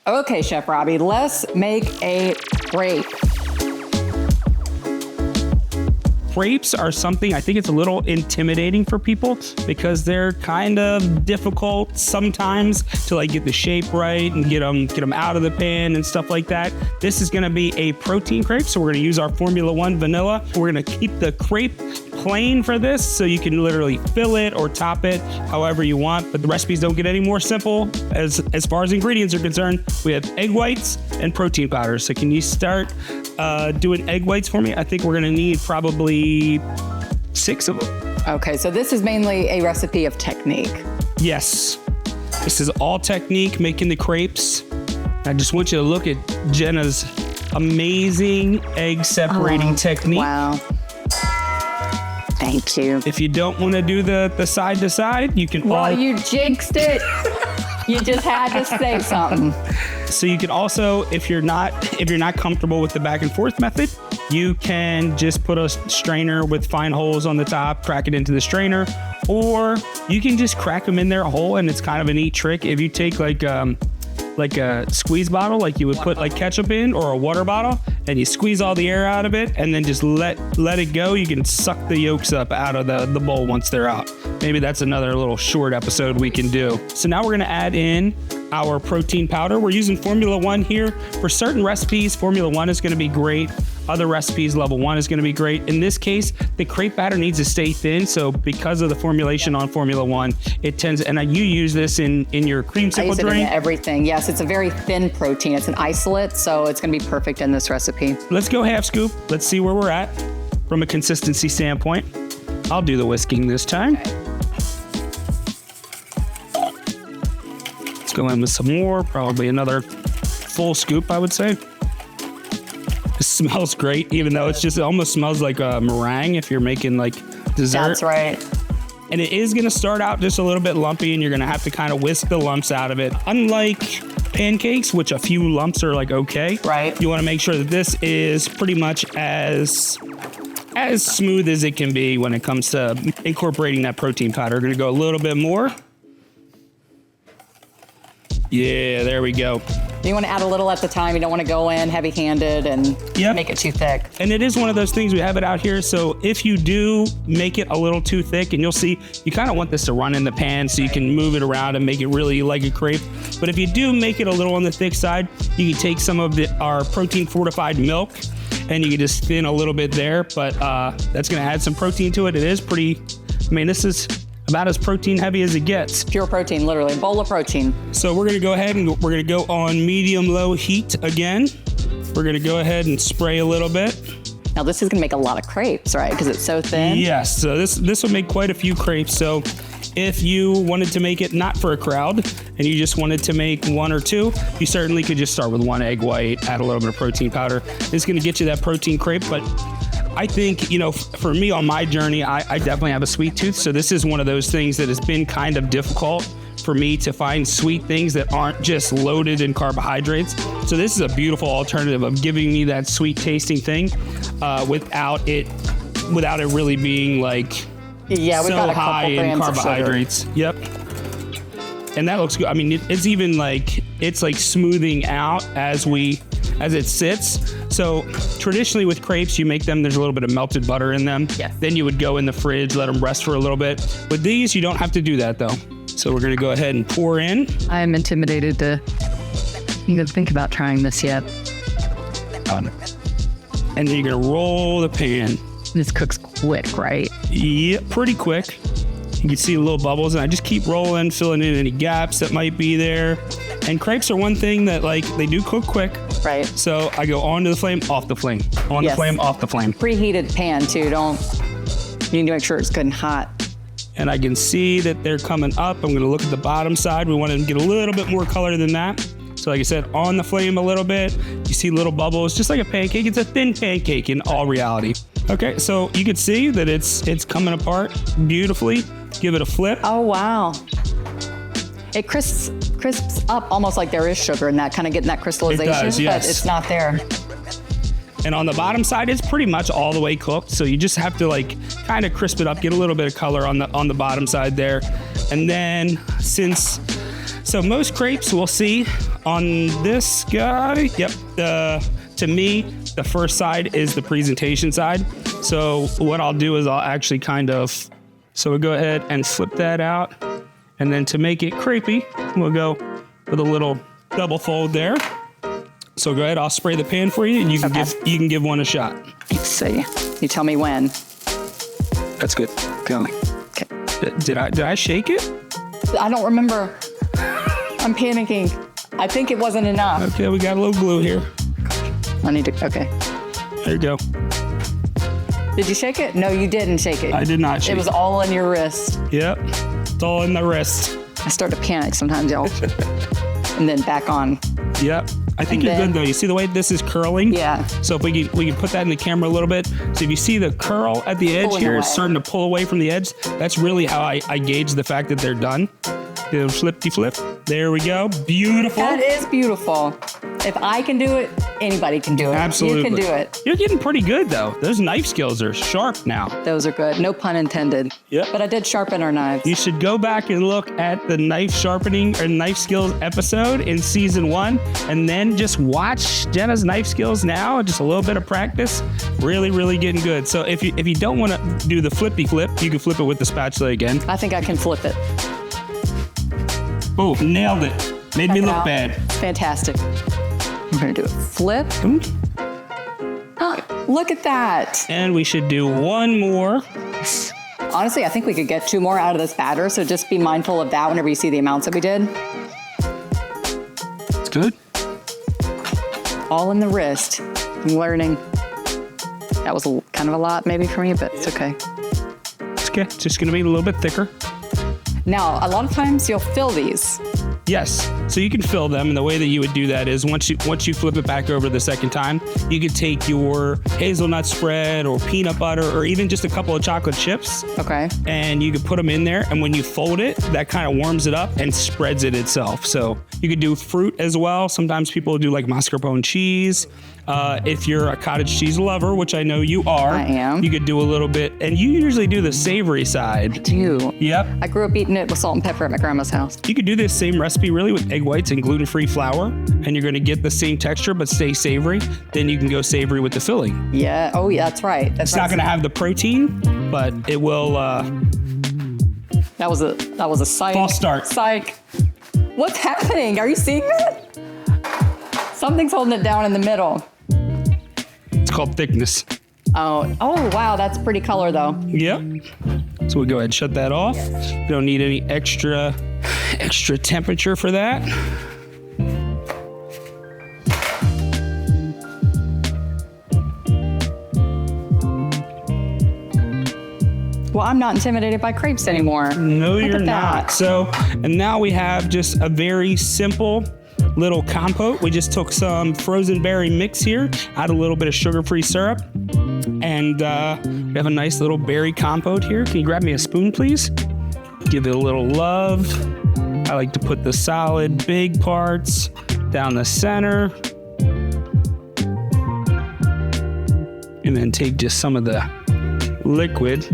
Okay, Chef Robbie, let's make a crepe. Crepes are something, I think it's a little intimidating for people because they're kind of difficult sometimes to like get the shape right and get them out of the pan and stuff like that. This is gonna be a protein crepe, so we're gonna use our Formula 1 vanilla. We're gonna keep the crepe plain for this, so you can literally fill it or top it however you want, but the recipes don't get any more simple as far as ingredients are concerned. We have egg whites and protein powder. So can you start doing egg whites for me? I think we're gonna need probably 6 of them. Okay, so this is mainly a recipe of technique. Yes, this is all technique, making the crepes. I just want you to look at Jenna's amazing egg separating technique. Wow. Thank you. If you don't want to do the side to side, you can. Well, you jinxed it. You just had to say something. So you can also, if you're not comfortable with the back and forth method, you can just put a strainer with fine holes on the top, crack it into the strainer, or you can just crack them in there whole, and it's kind of a neat trick. If you take like a squeeze bottle, like you would put like ketchup in, or a water bottle, and you squeeze all the air out of it and then just let it go, you can suck the yolks up out of the bowl once they're out. Maybe that's another little short episode we can do. So now we're gonna add in our protein powder. We're using Formula 1 here. For certain recipes, Formula 1 is gonna be great. Other recipes, level 1 is gonna be great. In this case, the crepe batter needs to stay thin. So because of the formulation on Formula 1, it tends, and you use this in your creamsicle I use it drink. in everything. Yes, it's a very thin protein. It's an isolate, so it's gonna be perfect in this recipe. Let's go half scoop. Let's see where we're at from a consistency standpoint. I'll do the whisking this time. Okay. Let's go in with some more, probably another full scoop, I would say. It smells great, even though it almost smells like a meringue if you're making like dessert. That's right. And it is gonna start out just a little bit lumpy, and you're gonna have to kind of whisk the lumps out of it. Unlike pancakes, which a few lumps are like okay. Right. You wanna make sure that this is pretty much as smooth as it can be when it comes to incorporating that protein powder. We're gonna go a little bit more. Yeah, there we go. You want to add a little at the time. You don't want to go in heavy-handed and make it too thick. And it is one of those things, we have it out here, so if you do make it a little too thick, and you'll see, you kind of want this to run in the pan so you can move it around and make it really like a crepe. But if you do make it a little on the thick side, you can take some of our protein fortified milk and you can just thin a little bit there, but that's going to add some protein to it. It is pretty, I mean, this is about as protein heavy as it gets. Pure protein, literally, a bowl of protein. So we're gonna go ahead and we're gonna go on medium-low heat again. We're gonna go ahead and spray a little bit. Now this is gonna make a lot of crepes, right? Because it's so thin. Yes, so this will make quite a few crepes. So if you wanted to make it not for a crowd and you just wanted to make 1 or 2, you certainly could just start with 1 egg white, add a little bit of protein powder. It's gonna get you that protein crepe, but I think, you know, for me on my journey, I definitely have a sweet tooth. So this is one of those things that has been kind of difficult for me to find sweet things that aren't just loaded in carbohydrates. So this is a beautiful alternative of giving me that sweet tasting thing without it really being like so high in carbohydrates. Yep. And that looks good. I mean, it's even like, it's like smoothing out as it sits. So traditionally with crepes, you make them, there's a little bit of melted butter in them. Yes. Then you would go in the fridge, let them rest for a little bit. With these, you don't have to do that though. So we're gonna go ahead and pour in. I am intimidated to even think about trying this yet. And then you're gonna roll the pan. This cooks quick, right? Yeah, pretty quick. You can see the little bubbles, and I just keep rolling, filling in any gaps that might be there. And crepes are one thing that, like, they do cook quick. Right. So I go onto the flame, off the flame, on the flame, off the flame. Preheated pan too. You need to make sure it's good and hot. And I can see that they're coming up. I'm gonna look at the bottom side. We want to get a little bit more color than that. So like I said, on the flame a little bit. You see little bubbles, just like a pancake. It's a thin pancake in all reality. Okay, so you can see that it's coming apart beautifully. Give it a flip. Oh, wow. It crisps up almost like there is sugar in that, kind of getting that crystallization, it does, yes. But it's not there. And on the bottom side, it's pretty much all the way cooked. So you just have to like kind of crisp it up, get a little bit of color on the bottom side there. And then since So most crepes we'll see on this guy. Yep. To me, the first side is the presentation side. So what I'll do is I'll actually so we'll go ahead and flip that out. And then to make it crepey, we'll go with a little double fold there. So go ahead, I'll spray the pan for you and you can give one a shot. Let's see. You tell me when. That's good. Going. Okay. Did I shake it? I don't remember. I'm panicking. I think it wasn't enough. Okay, we got a little glue here. I need to, okay. There you go. Did you shake it? No, you didn't shake it. I did not shake it. It was all in your wrist. Yep, it's all in the wrist. I start to panic sometimes, y'all. And then back on. Yep, I think you're good though. You see the way this is curling? Yeah. So if we can put that in the camera a little bit. So if you see the curl at the edge here, it's starting to pull away from the edge. That's really how I gauge the fact that they're done. Do a flip-de-flip. There we go. Beautiful. That is beautiful. If I can do it, anybody can do it. Absolutely. You can do it. You're getting pretty good though. Those knife skills are sharp now. Those are good. No pun intended. Yep. But I did sharpen our knives. You should go back and look at the knife sharpening or knife skills episode in season 1 and then just watch Jenna's knife skills now. Just a little bit of practice. Really, really getting good. So if you don't want to do the flippy-flip, you can flip it with the spatula again. I think I can flip it. Oh, nailed it. Made me look bad. Fantastic. We're going to do a flip. Oh, look at that. And we should do one more. Honestly, I think we could get 2 more out of this batter, so just be mindful of that whenever you see the amounts that we did. It's good. All in the wrist. I'm learning. That was kind of a lot maybe for me, but it's okay. It's okay. It's just going to be a little bit thicker. Now, a lot of times you'll fill these. Yes. So you can fill them, and the way that you would do that is once you flip it back over the second time, you could take your hazelnut spread or peanut butter or even just a couple of chocolate chips. Okay. And you could put them in there, and when you fold it, that kind of warms it up and spreads it itself. So you could do fruit as well. Sometimes people do like mascarpone cheese. If you're a cottage cheese lover, which I know you are, I am. You could do a little bit, and you usually do the savory side. I do. Yep. I grew up eating it with salt and pepper at my grandma's house. You could do this same recipe really with egg whites and gluten-free flour, and you're going to get the same texture but stay savory. Then you can go savory with the filling. Yeah. Oh, yeah. That's right. It's not going to have the protein, but it will. That was a psych. False start. Psych. What's happening? Are you seeing that? Something's holding it down in the middle. It's called thickness. Oh, wow. That's a pretty color, though. Yep. So we'll go ahead and shut that off. You don't need any extra temperature for that. Well, I'm not intimidated by crepes anymore. No, you're not. So, and now we have just a very simple little compote. We just took some frozen berry mix here, add a little bit of sugar-free syrup, and we have a nice little berry compote here. Can you grab me a spoon, please? Give it a little love. I like to put the solid big parts down the center. And then take just some of the liquid.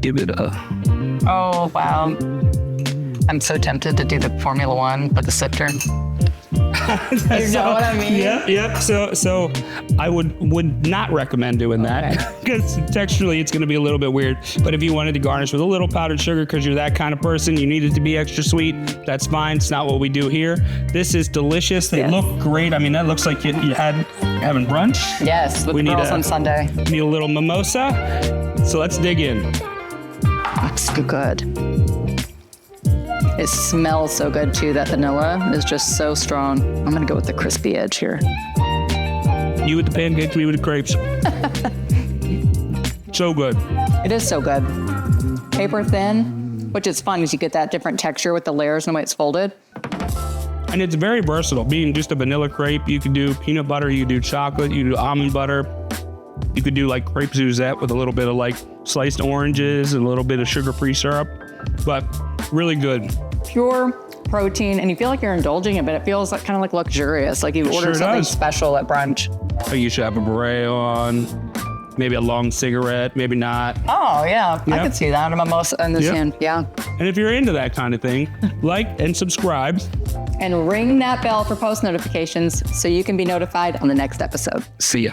Give it a... Oh, wow. I'm so tempted to do the Formula One, but the sifter. You know what I mean? Yep. So I would not recommend doing that because texturally it's going to be a little bit weird. But if you wanted to garnish with a little powdered sugar because you're that kind of person, you need it to be extra sweet, that's fine. It's not what we do here. This is delicious. They look great. I mean, that looks like you're having brunch. Yes, with the girls on Sunday. Need a little mimosa. So let's dig in. Looks good. It smells so good too. That vanilla is just so strong. I'm gonna go with the crispy edge here. You with the pancakes, me with the crepes. So good. It is so good. Paper thin, which is fun because you get that different texture with the layers and the way it's folded. And it's very versatile. Being just a vanilla crepe, you can do peanut butter, you can do chocolate, you can do almond butter. You could do like crepe Suzette with a little bit of like sliced oranges and a little bit of sugar-free syrup, but really good. Pure protein, and you feel like you're indulging it, but it feels like kind of like luxurious, like you ordered something special at brunch. Like you should have a beret on. maybe a long cigarette, maybe not. Oh, yeah. I Yeah. could see that. A mimosa in this Yeah. hand. Yeah. And if you're into that kind of thing, like and subscribe. And ring that bell for post notifications so you can be notified on the next episode. See ya.